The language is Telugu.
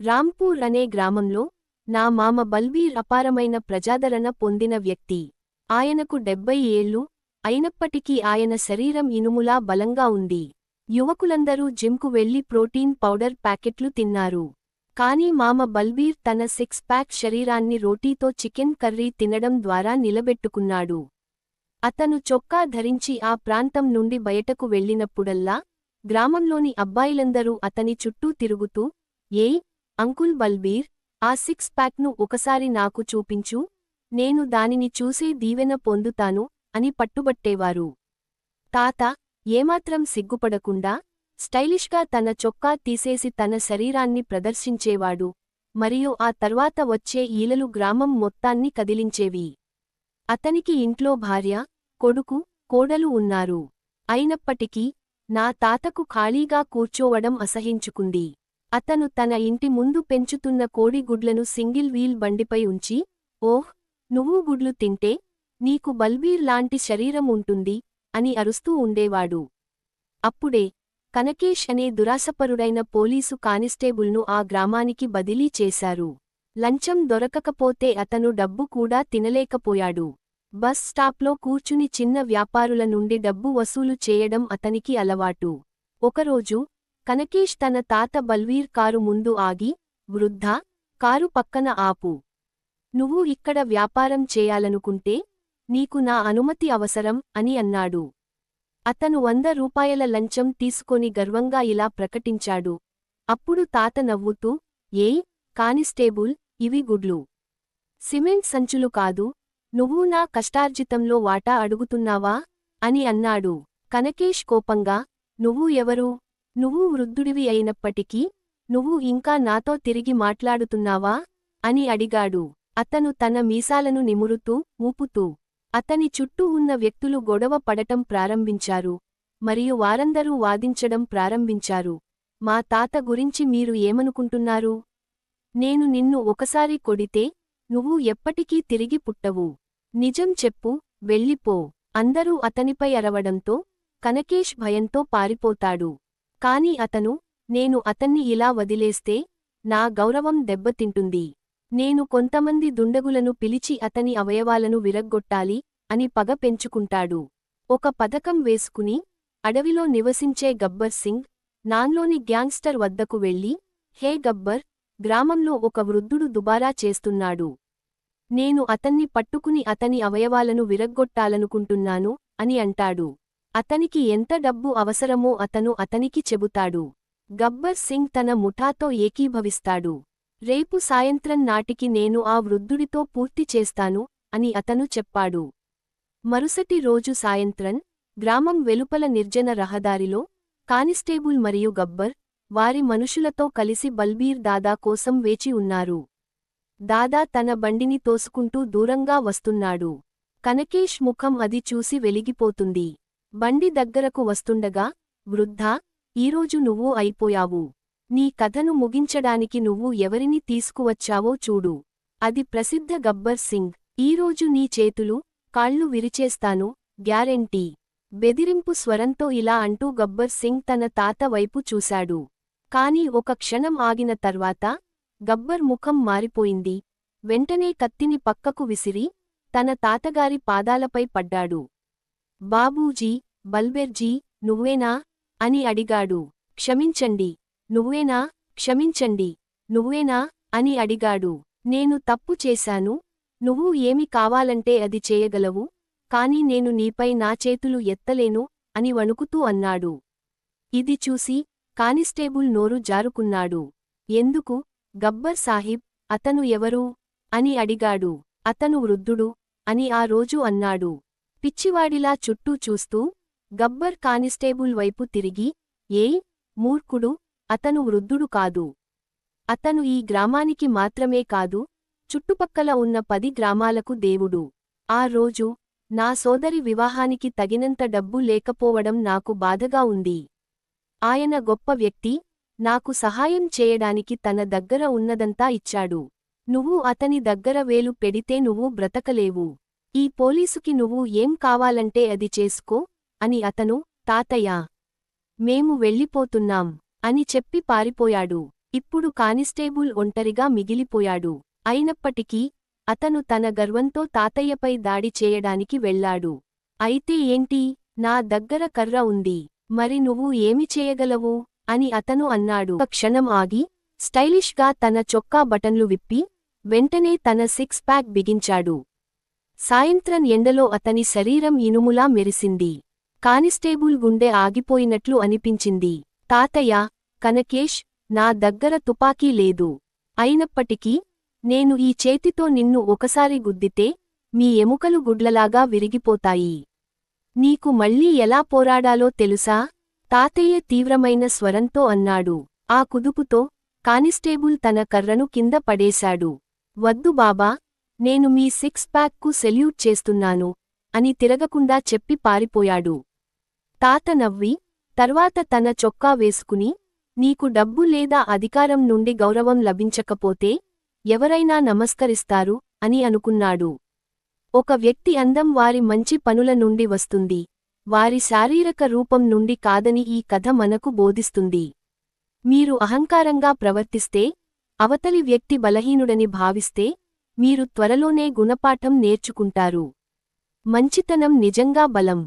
రాంపూర్ అనే గ్రామంలో నా మామ బల్బీర్ అపారమైన ప్రజాదరణ పొందిన వ్యక్తి. ఆయనకు 70 ఏళ్లు అయినప్పటికీ ఆయన శరీరం ఇనుములా బలంగా ఉంది. యువకులందరూ జిమ్కు వెళ్లి ప్రోటీన్ పౌడర్ ప్యాకెట్లు తిన్నారు. కానీ మామ బల్బీర్ తన 6 ప్యాక్ శరీరాన్ని రోటీతో చికెన్ కర్రీ తినడం ద్వారా నిలబెట్టుకున్నాడు. అతను చొక్కా ధరించి ఆ ప్రాంతం నుండి బయటకు వెళ్లినప్పుడల్లా గ్రామంలోని అబ్బాయిలందరూ అతని చుట్టూ తిరుగుతూ, ఏయ్ అంకుల్ బల్బీర్, ఆ 6 ప్యాక్ను ఒకసారి నాకు చూపించు, నేను దానిని చూసే దీవెన పొందుతాను అని పట్టుబట్టేవారు. తాత ఏమాత్రం సిగ్గుపడకుండా స్టైలిష్గా తన చొక్కా తీసేసి తన శరీరాన్ని ప్రదర్శించేవాడు. మరియు ఆ తర్వాత వచ్చే ఈలలు గ్రామం మొత్తాన్ని కదిలించేవి. అతనికి ఇంట్లో భార్య, కొడుకు, కోడలు ఉన్నారు. అయినప్పటికీ నా తాతకు ఖాళీగా కూర్చోవడం అసహించుకుంది. అతను తన ఇంటి ముందు పెంచుతున్న కోడి గుడ్లను సింగిల్ వీల్ బండిపై ఉంచి, ఓహ్, నువ్వు గుడ్లు తింటే నీకు బల్బీర్ లాంటి శరీరం ఉంటుంది అని అరుస్తూ ఉండేవాడు. అప్పుడే కనకేష్ అనే దురాశపరుడైన పోలీసు కానిస్టేబుల్ను ఆ గ్రామానికి బదిలీ చేశారు. లంచం దొరకకపోతే అతను డబ్బు కూడా తినలేకపోయాడు. బస్ స్టాప్లో కూర్చుని చిన్న వ్యాపారుల నుండి డబ్బు వసూలు చేయడం అతనికి అలవాటు. ఒకరోజు కనకేష్ తన తాత బల్వీర్ కారు ముందు ఆగి, వృద్ధా, కారు పక్కన ఆపు. నువ్వు ఇక్కడ వ్యాపారం చేయాలనుకుంటే నీకు నా అనుమతి అవసరం అని అన్నాడు. అతను 100 రూపాయల లంచం తీసుకొని గర్వంగా ఇలా ప్రకటించాడు. అప్పుడు తాత నవ్వుతూ, ఏయ్ కానిస్టేబుల్, ఇవి గుడ్లు, సిమెంట్ సంచులు కాదు, నువ్వు నా కష్టార్జితంలో వాటా అడుగుతున్నావా అని అన్నాడు. కనకేష్ కోపంగా, నువ్వు ఎవరు? నువ్వు వృద్ధుడివి అయినప్పటికీ నువ్వు ఇంకా నాతో తిరిగి మాట్లాడుతున్నావా అని అడిగాడు. అతను తన మీసాలను నిమురుతూ, ఊపుతూ. అతని చుట్టూ ఉన్న వ్యక్తులు గొడవ పడటం ప్రారంభించారు. మరియు వారందరూ వాదించడం ప్రారంభించారు. మా తాత గురించి మీరు ఏమనుకుంటున్నారు? నేను నిన్ను ఒకసారి కొడితే నువ్వు ఎప్పటికీ తిరిగి పుట్టవు. నిజం చెప్పు, వెళ్ళిపో. అందరూ అతనిపై అరవడంతో కనకేష్ భయంతో పారిపోతాడు. కాని అతను, నేను అతన్ని ఇలా వదిలేస్తే నా గౌరవం దెబ్బతింటుంది. నేను కొంతమంది దుండగులను పిలిచి అతని అవయవాలను విరగ్గొట్టాలి అని పగ పెంచుకుంటాడు. ఒక పథకం వేసుకుని అడవిలో నివసించే గబ్బర్ సింగ్ నాన్లోని గ్యాంగ్స్టర్ వద్దకు వెళ్లి, హే గబ్బర్, గ్రామంలో ఒక వృద్ధుడు దుబారా చేస్తున్నాడు. నేను అతన్ని పట్టుకుని అతని అవయవాలను విరగ్గొట్టాలనుకుంటున్నాను అని అంటాడు. అతనికి ఎంత డబ్బు అవసరమో అతను అతనికి చెబుతాడు. గబ్బర్ సింగ్ తన ముఠాతో ఏకీభవిస్తాడు. రేపు సాయంత్రం నాటికి నేను ఆ వృద్ధుడితో పూర్తి చేస్తాను అని అతను చెప్పాడు. మరుసటి రోజు సాయంత్రం గ్రామం వెలుపల నిర్జన రహదారిలో కానిస్టేబుల్ మరియు గబ్బర్ వారి మనుషులతో కలిసి బల్బీర్ దాదా కోసం వేచి ఉన్నారు. దాదా తన బండిని తోసుకుంటూ దూరంగా వస్తున్నాడు. కనకేష్ ముఖం అది చూసి వెలిగిపోతుంది. బండి దగ్గరకు వస్తుండగా, వృద్ధా, ఈరోజు నువ్వు అయిపోయావు. నీ కథను ముగించడానికి నువ్వు ఎవరిని తీసుకువచ్చావో చూడు. అది ప్రసిద్ధ గబ్బర్ సింగ్. ఈరోజు నీ చేతులు, కాళ్ళు విరిచేస్తాను, గ్యారెంటీ. బెదిరింపు స్వరంతో ఇలా అంటూ గబ్బర్ సింగ్ తన తాత వైపు చూశాడు. కాని ఒక క్షణం ఆగిన తర్వాత గబ్బర్ ముఖం మారిపోయింది. వెంటనే కత్తిని పక్కకు విసిరి తన తాతగారి పాదాలపై పడ్డాడు. బాబూజీ, బల్బేర్జీ, నువ్వేనా అని అడిగాడు. క్షమించండి, నువ్వేనా, క్షమించండి, నువ్వేనా అని అడిగాడు. నేను తప్పు చేశాను, నువ్వు ఏమి కావాలంటే అది చేయగలవు, కాని నేను నీపై నా చేతులు ఎత్తలేను అని వణుకుతూ అన్నాడు. ఇది చూసి కానిస్టేబుల్ నోరు జారుకున్నాడు. ఎందుకు, గబ్బర్ సాహిబ్, అతను ఎవరు అని అడిగాడు. అతను వృద్ధుడు అని ఆ రోజు అన్నాడు. పిచ్చివాడిలా చుట్టూ చూస్తూ గబ్బర్ కానిస్టేబుల్ వైపు తిరిగి, ఏయ్ మూర్ఖుడు, అతను వృద్ధుడు కాదు. అతను ఈ గ్రామానికి మాత్రమే కాదు, చుట్టుపక్కల ఉన్న 10 గ్రామాలకు దేవుడు. ఆ రోజు నా సోదరి వివాహానికి తగినంత డబ్బు లేకపోవడం నాకు బాధగా ఉంది. ఆయన గొప్ప వ్యక్తి, నాకు సహాయం చేయడానికి తన దగ్గర ఉన్నదంతా ఇచ్చాడు. నువ్వు అతని దగ్గర వేలు పెడితే నువ్వు బ్రతకలేవు. ఈ పోలీసుకి నువ్వు ఏం కావాలంటే అది చేసుకో అని అతను, తాతయ్య, మేము వెళ్ళిపోతున్నాం అని చెప్పి పారిపోయాడు. ఇప్పుడు కానిస్టేబుల్ ఒంటరిగా మిగిలిపోయాడు. అయినప్పటికీ అతను తన గర్వంతో తాతయ్యపై దాడి చేయడానికి వెళ్లాడు. అయితే ఏంటి, నా దగ్గర కర్ర ఉంది, మరి నువ్వు ఏమి చేయగలవు అని అతను అన్నాడు. ఒక క్షణం ఆగి స్టైలిష్గా తన చొక్కా బటన్లు విప్పి వెంటనే తన సిక్స్ ప్యాక్ బిగించాడు. సాయంత్రం ఎండలో అతని శరీరం ఇనుములా మెరిసింది. కానిస్టేబుల్ గుండె ఆగిపోయినట్లు అనిపించింది. తాతయ్య, కనకేష్, నా దగ్గర తుపాకీ లేదు. అయినప్పటికీ నేను ఈ చేతితో నిన్ను ఒకసారి గుద్దితే మీ ఎముకలు గుడ్లలాగా విరిగిపోతాయి. నీకు మళ్ళీ ఎలా పోరాడాలో తెలుసా? తాతయ్య తీవ్రమైన స్వరంతో అన్నాడు. ఆ కుదుపుతో కానిస్టేబుల్ తన కర్రను కింద పడేశాడు. వద్దు బాబా, నేను మీ సిక్స్ ప్యాక్కు సెల్యూట్ చేస్తున్నాను అని తిరగకుండా చెప్పి పారిపోయాడు. తాత నవ్వి తర్వాత తన చొక్కా వేసుకుని, నీకు డబ్బు లేదా అధికారం నుండి గౌరవం లభించకపోతే ఎవరైనా నమస్కరిస్తారు అని అనుకున్నాడు. ఒక వ్యక్తి అందం వారి మంచి పనుల నుండి వస్తుంది, వారి శారీరక రూపం నుండి కాదని ఈ కథ మనకు బోధిస్తుంది. మీరు అహంకారంగా ప్రవర్తిస్తే, అవతలి వ్యక్తి బలహీనుడని భావిస్తే, మీరు త్వరలోనే గుణపాఠం నేర్చుకుంటారు. మంచితనం నిజంగా బలం.